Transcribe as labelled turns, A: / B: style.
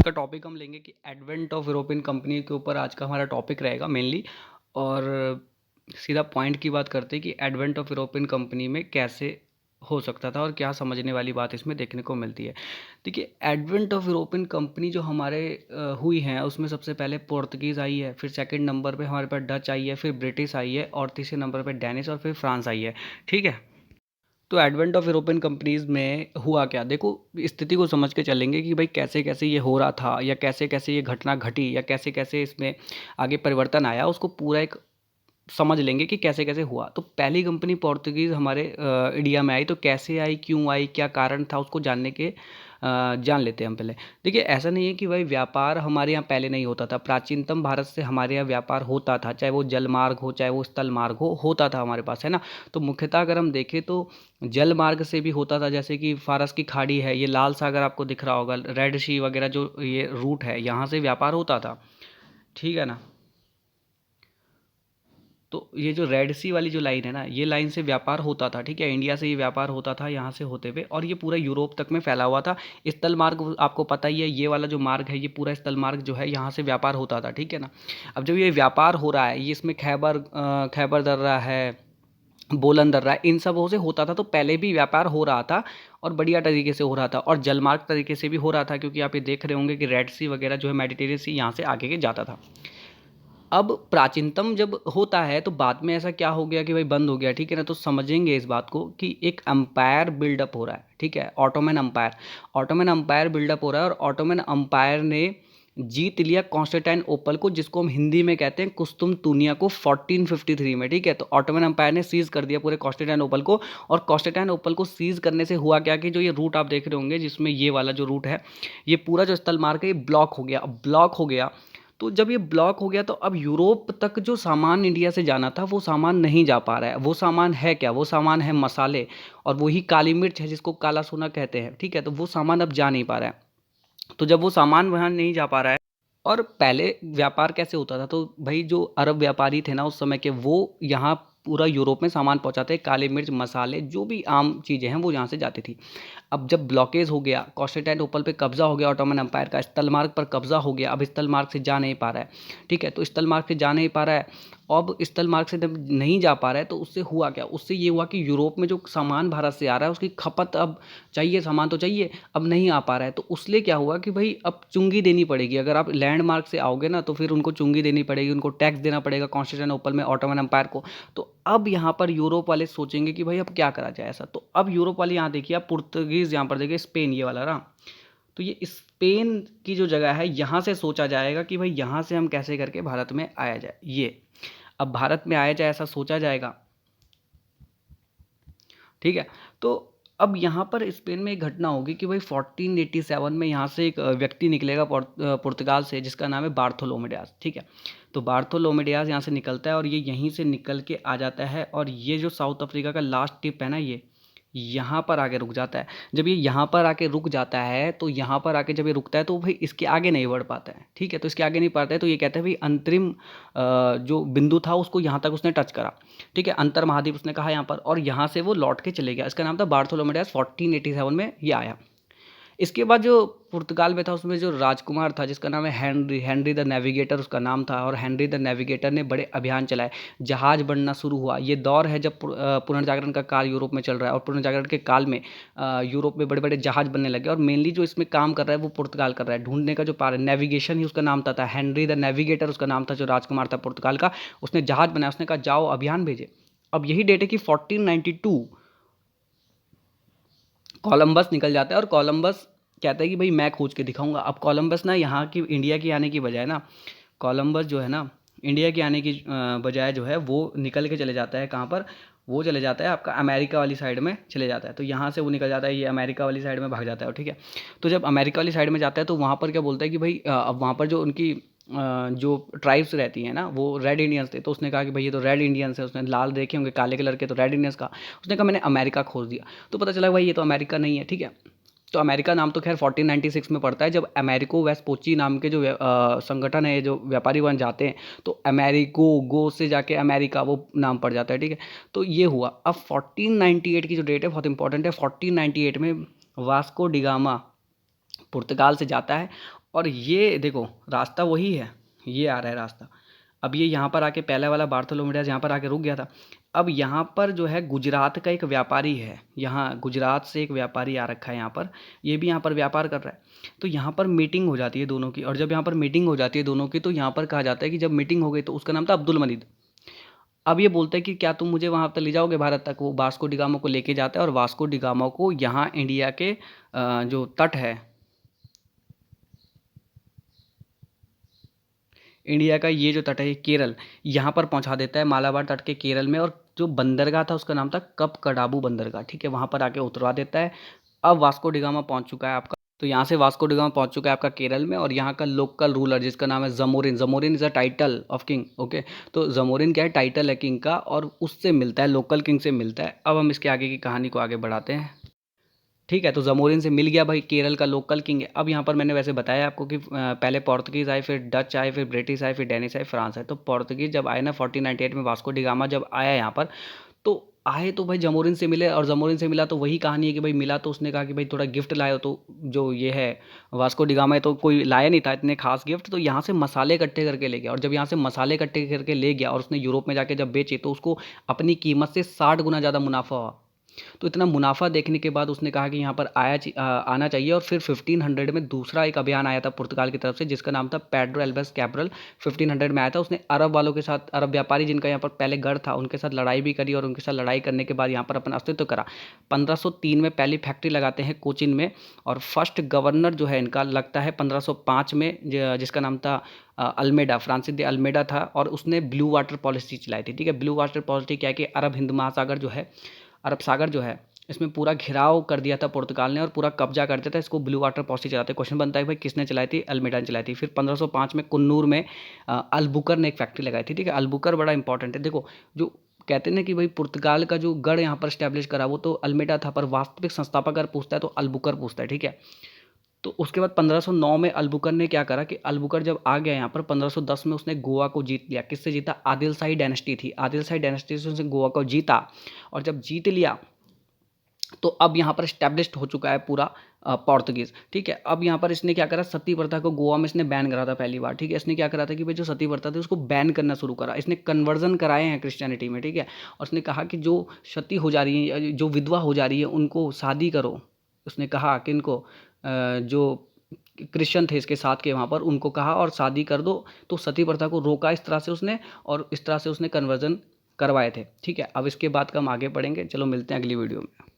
A: का टॉपिक हम लेंगे कि एडवेंट ऑफ यूरोपियन कंपनी के ऊपर आज का हमारा टॉपिक रहेगा मेनली। और सीधा पॉइंट की बात करते हैं कि एडवेंट ऑफ यूरोपियन कंपनी में कैसे हो सकता था और क्या समझने वाली बात इसमें देखने को मिलती है। देखिए, एडवेंट ऑफ यूरोपियन कंपनी जो हमारे हुई है उसमें सबसे पहले पोर्तुगीज़ आई है, फिर सेकंड नंबर पे हमारे पास डच आई है, फिर ब्रिटिश आई है और तीसरे नंबर पे डेनिश और फिर फ्रांस आई है। ठीक है। तो एडवेंट ऑफ यूरोपियन कंपनीज़ में हुआ क्या, देखो स्थिति को समझ के चलेंगे कि भाई कैसे कैसे ये हो रहा था या कैसे कैसे ये घटना घटी या कैसे कैसे इसमें आगे परिवर्तन आया, उसको पूरा एक समझ लेंगे कि कैसे कैसे हुआ। तो पहली कंपनी पोर्तुगीज़ हमारे इंडिया में आई, तो कैसे आई, क्यों आई, क्या कारण था, उसको जान लेते हैं हम पहले। देखिए, ऐसा नहीं है कि भाई व्यापार हमारे यहाँ पहले नहीं होता था। प्राचीनतम भारत से हमारे यहाँ व्यापार होता था, चाहे वो जल मार्ग हो चाहे वो स्थल मार्ग हो, होता था हमारे पास, है ना। तो मुख्यतः अगर हम देखें तो जल मार्ग से भी होता था, जैसे कि फारस की खाड़ी है, ये लाल सागर आपको दिख रहा होगा, रेड सी वगैरह जो ये रूट है, यहाँ से व्यापार होता था। ठीक है ना। तो ये जो रेड सी वाली जो लाइन है ना, ये लाइन से व्यापार होता था। ठीक है, इंडिया से ये व्यापार होता था यहाँ से होते हुए, और ये पूरा यूरोप तक में फैला हुआ था। स्थल मार्ग आपको पता ही है, ये वाला जो मार्ग है, ये पूरा स्थल मार्ग जो है, यहाँ से व्यापार होता था। ठीक है ना। अब जब ये व्यापार हो रहा है, ये इसमें खैबर दर्रा है, बोलन दर्रा है, इन सबों से होता था। तो पहले भी व्यापार हो रहा था और बढ़िया तरीके से हो रहा था, और जलमार्ग तरीके से भी हो रहा था, क्योंकि आप ये देख रहे होंगे कि रेड सी वगैरह जो है, मेडिटेरियन सी, यहाँ से आगे के जाता था। अब प्राचीनतम जब होता है तो बाद में ऐसा क्या हो गया कि भाई बंद हो गया। ठीक है ना। तो समझेंगे इस बात को कि एक अंपायर बिल्डअप हो रहा है। ठीक है, ऑटोमन अंपायर बिल्डअप हो रहा है, और ऑटोमन अंपायर ने जीत लिया कॉन्स्टेंटाइनोपल को, जिसको हम हिंदी में कहते हैं कुस्तुमतुनिया को, 1453 में। ठीक है, तो ऑटोमन अंपायर ने सीज कर दिया पूरे कॉन्स्टेंटाइनोपल को। और कॉन्स्टेंटाइनोपल को सीज करने से हुआ क्या कि जो ये रूट आप देख रहे होंगे, जिसमें ये वाला जो रूट है, ये पूरा जो स्थल मार्ग है, ये ब्लॉक हो गया। अब ब्लॉक हो गया, तो जब ये ब्लॉक हो गया तो अब यूरोप तक जो सामान इंडिया से जाना था, वो सामान नहीं जा पा रहा है। वो सामान है क्या, वो सामान है मसाले, और वही काली मिर्च है जिसको काला सोना कहते हैं। ठीक है, तो वो सामान अब जा नहीं पा रहा है। तो जब वो सामान वहाँ नहीं जा पा रहा है, और पहले व्यापार कैसे होता था, तो भाई जो अरब व्यापारी थे ना उस समय के, वो यहाँ पूरा यूरोप में सामान पहुँचाते, काली मिर्च, मसाले, जो भी आम चीज़ें हैं वो यहाँ से जाती थी। अब जब ब्लॉकेज हो गया, कॉन्स्टेंटिनोपल पे कब्जा हो गया, ऑटोमन एम्पायर का स्थल मार्ग पर कब्जा हो गया, अब स्थल मार्ग से जा नहीं पा रहा है। ठीक है, तो स्थल मार्ग से जा नहीं पा रहा है। अब स्थल मार्ग से जब नहीं जा पा रहा है, तो उससे हुआ क्या, उससे ये हुआ कि यूरोप में जो सामान भारत से आ रहा है उसकी खपत अब चाहिए, सामान तो चाहिए, अब नहीं आ पा रहा है। तो उसलिए क्या हुआ कि भाई अब चुंगी देनी पड़ेगी। अगर आप लैंड मार्ग से आओगे ना, तो फिर उनको चुंगी देनी पड़ेगी, उनको टैक्स देना पड़ेगा कॉन्स्टेंटिनोपल में ऑटोमन एम्पायर को। तो अब यहाँ पर यूरोप वाले सोचेंगे कि भाई अब क्या करा जाए ऐसा। तो अब यूरोप वाले यहाँ देखिए, आप पुर्तगीज़ यहाँ पर देखिए, स्पेन ये वाला ना, तो ये स्पेन की जो जगह है, यहाँ से सोचा जाएगा कि भाई यहाँ से हम कैसे करके भारत में आया जाए। ये अब भारत में आया जाए ऐसा सोचा जाएगा। ठीक है, तो अब यहाँ पर स्पेन में एक घटना होगी कि भाई 1487 में यहाँ से एक व्यक्ति निकलेगा पुर्तगाल से, जिसका नाम है बार्थोलोमेडियास। ठीक है, तो बार्थोलोमेडियास यहाँ से निकलता है, और ये यहीं से निकल के आ जाता है, और ये जो साउथ अफ्रीका का लास्ट टिप है ना, ये यहाँ पर आके रुक जाता है। जब ये यहाँ पर आके रुक जाता है, तो यहाँ पर आके जब ये रुकता है, तो भाई इसके आगे नहीं बढ़ पाता है। ठीक है, तो इसके आगे नहीं बढ़ता है, तो ये कहता है भाई अंतरिम जो बिंदु था उसको यहाँ तक उसने टच करा। ठीक है, अंतर महाद्वीप उसने कहा यहाँ पर, और यहाँ से वो लौट के चले गया। इसका नाम था बार्थोलोमेडियास, 1487 में ये आया। इसके बाद जो पुर्तगाल में था, उसमें जो राजकुमार था जिसका नाम है हेनरी, हेनरी द नेविगेटर उसका नाम था, और हेनरी द नेविगेटर ने बड़े अभियान चलाए, जहाज बनना शुरू हुआ। ये दौर है जब पुनर्जागरण का काल यूरोप में चल रहा है, और पुनर्जागरण के काल में यूरोप में बड़े बड़े जहाज बनने लगे, और मेनली जो इसमें काम कर रहा है वो पुर्तगाल कर रहा है। ढूंढने का जो पार है, नेविगेशन ही उसका नाम था, हेनरी द नेविगेटर उसका नाम था, जो राजकुमार था पुर्तगाल का। उसने जहाज बनाया, उसने कहा जाओ अभियान भेजे। अब यही डेट है कि 1492 कोलंबस निकल जाता है, और कोलंबस कहता है कि भाई मैं खोज के दिखाऊंगा। अब कोलंबस ना यहाँ की इंडिया की आने की बजाय ना, कोलंबस जो है ना, इंडिया की आने की बजाय जो है वो निकल के चले जाता है कहाँ पर, वो चले जाता है आपका अमेरिका वाली साइड में चले जाता है। तो यहाँ से वो निकल जाता है, ये अमेरिका वाली साइड में भाग जाता है। ठीक है, तो जब अमेरिका वाली साइड में जाता है, तो वहाँ पर क्या बोलता है कि भाई अब वहाँ पर जो उनकी जो ट्राइब्स रहती हैं ना, वो रेड इंडियंस थे। तो उसने कहा कि भाई ये तो रेड इंडियंस है, उसने लाल देखे होंगे, काले कलर के, तो रेड इंडियंस का। उसने कहा मैंने अमेरिका खोज दिया। तो पता चला भाई ये तो अमेरिका नहीं है। ठीक है, तो अमेरिका नाम तो खैर 1496 में पड़ता है, जब अमेरिको वेस्पुची नाम के जो संगठन है, जो व्यापारी वहाँ जाते हैं, तो अमेरिको गो से जाके अमेरिका वो नाम पड़ जाता है। ठीक है, तो ये हुआ। अब 1498 की जो डेट है बहुत इंपॉर्टेंट है। 1498 में वास्को डिगामा पुर्तगाल से जाता है। और ये देखो रास्ता वही है, ये आ रहा है रास्ता। अब ये यहाँ पर आके पहला वाला बार्थोलोमेव डियाज़ यहाँ पर आके रुक गया था। अब यहाँ पर जो है गुजरात का एक व्यापारी है, यहाँ गुजरात से एक व्यापारी आ रखा है यहाँ पर, ये भी यहाँ पर व्यापार कर रहा है। तो यहाँ पर मीटिंग हो जाती है दोनों की, और जब यहाँ पर मीटिंग हो जाती है दोनों की तो यहाँ पर कहा जाता है कि जब मीटिंग हो गई तो उसका नाम था अब्दुल मजीद। अब ये बोलता है कि क्या तुम मुझे वहाँ तक ले जाओगे भारत तक। वो वास्को डिगामा को लेके जाता है और वास्को डिगामा को यहाँ इंडिया के जो तट है, इंडिया का ये जो तट है ये केरल, यहाँ पर पहुँचा देता है मालाबार तट के केरल में। और जो बंदरगाह था उसका नाम था कप कडाबू बंदरगाह, ठीक है, वहाँ पर आके उतरवा देता है। अब वास्को डिगामा पहुँच चुका है आपका, तो यहाँ से वास्को डिगामा पहुँच चुका है आपका केरल में। और यहाँ का लोकल रूलर जिसका नाम है Zamorin, Zamorin is a title of king, okay. तो जमोरिन क्या है, टाइटल है किंग का, और उससे मिलता है, लोकल किंग से मिलता है। अब हम इसके आगे की कहानी को आगे बढ़ाते हैं, ठीक है। तो जमोरिन से मिल गया भाई, केरल का लोकल किंग है। अब यहाँ पर मैंने वैसे बताया आपको कि पहले पोर्तुगीज़ आए, फिर डच आए, फिर ब्रिटिश आए, फिर डेनिश आए, फ्रांस आए। तो पोर्तुगीज़ जब आए ना 1498 में, वास्को डिगामा जब आया यहाँ पर, तो आए तो भाई जमोरिन से मिले। और जमोरिन से मिला तो वही कहानी है कि भाई मिला तो उसने कहा कि भाई थोड़ा गिफ्ट लाए हो। तो जो ये है वास्को डिगामा है तो कोई लाया नहीं था इतने खास गिफ्ट, तो यहाँ से मसाले इकट्ठे करके ले गया। और जब यहाँ से मसाले इकट्ठे करके ले गया और उसने यूरोप में जाके जब बेचे तो उसको अपनी कीमत से 60 गुना ज़्यादा मुनाफा हुआ। तो इतना मुनाफा देखने के बाद उसने कहा कि यहाँ पर आना चाहिए। और फिर 1500 में दूसरा एक अभियान आया था पुर्तगाल की तरफ से, जिसका नाम था पेड्रो एल्बस कैब्रल। 1500 में आया था, उसने अरब वालों के साथ, अरब व्यापारी जिनका यहाँ पर पहले गढ़ था, उनके साथ लड़ाई भी करी। और उनके साथ लड़ाई करने के बाद यहाँ पर अपना अस्तित्व करा। 1503 में पहली फैक्ट्री लगाते हैं कोचिन में। और फर्स्ट गवर्नर जो है इनका लगता है 1505 में, जिसका नाम था अल्मेडा, फ्रांसिस दे अल्मेडा था। और उसने ब्लू वाटर पॉलिसी चलाई थी, ठीक है। ब्लू वाटर पॉलिसी क्या है कि अरब हिंद महासागर जो है, अरब सागर जो है, इसमें पूरा घिराव कर दिया था पुर्तगाल ने और पूरा कब्जा कर दिया था। इसको ब्लू वाटर पॉलिसी चलाते। क्वेश्चन बनता है भाई किसने चलाई थी? अल्मेडा ने चलाई थी। फिर 1505 में कुन्नूर में अलबुकर ने एक फैक्ट्री लगाई थी, ठीक है। अलबुकर बड़ा इंपॉर्टेंट है। देखो जो कहते हैं ना कि भाई पुर्तगाल का जो गढ़ यहाँ पर स्टैब्लिश करा वो तो अल्मेडा था, पर वास्तविक संस्थापक अगर पूछता है तो अलबुकर पूछता है, ठीक है। तो उसके बाद 1509 में अलबुकर ने क्या करा कि अलबुकर जब आ गया यहाँ पर 1510 में उसने गोवा को जीत लिया। किससे जीता? आदिल शाही डायनेस्टी थी, आदिल शाही डायनेस्टी से उसने गोवा को जीता। और जब जीत लिया तो अब यहाँ पर स्टैब्लिश्ड हो चुका है पूरा पोर्तुगीज़, ठीक है। अब यहाँ पर इसने क्या करा, सती प्रथा को गोवा में इसने बैन करा था पहली बार, ठीक है। इसने क्या करा था कि भाई जो सती प्रथा थी उसको बैन करना शुरू करा। इसने कन्वर्जन कराए हैं क्रिश्चियनिटी में, ठीक है। और उसने कहा कि जो सती हो जा रही है, जो विधवा हो जा रही है, उनको शादी करो। उसने कहा कि इनको जो क्रिश्चियन थे इसके साथ के वहाँ पर, उनको कहा और शादी कर दो। तो सती प्रथा को रोका इस तरह से उसने, और इस तरह से उसने कन्वर्जन करवाए थे, ठीक है। अब इसके बाद का हम आगे पढ़ेंगे। चलो मिलते हैं अगली वीडियो में।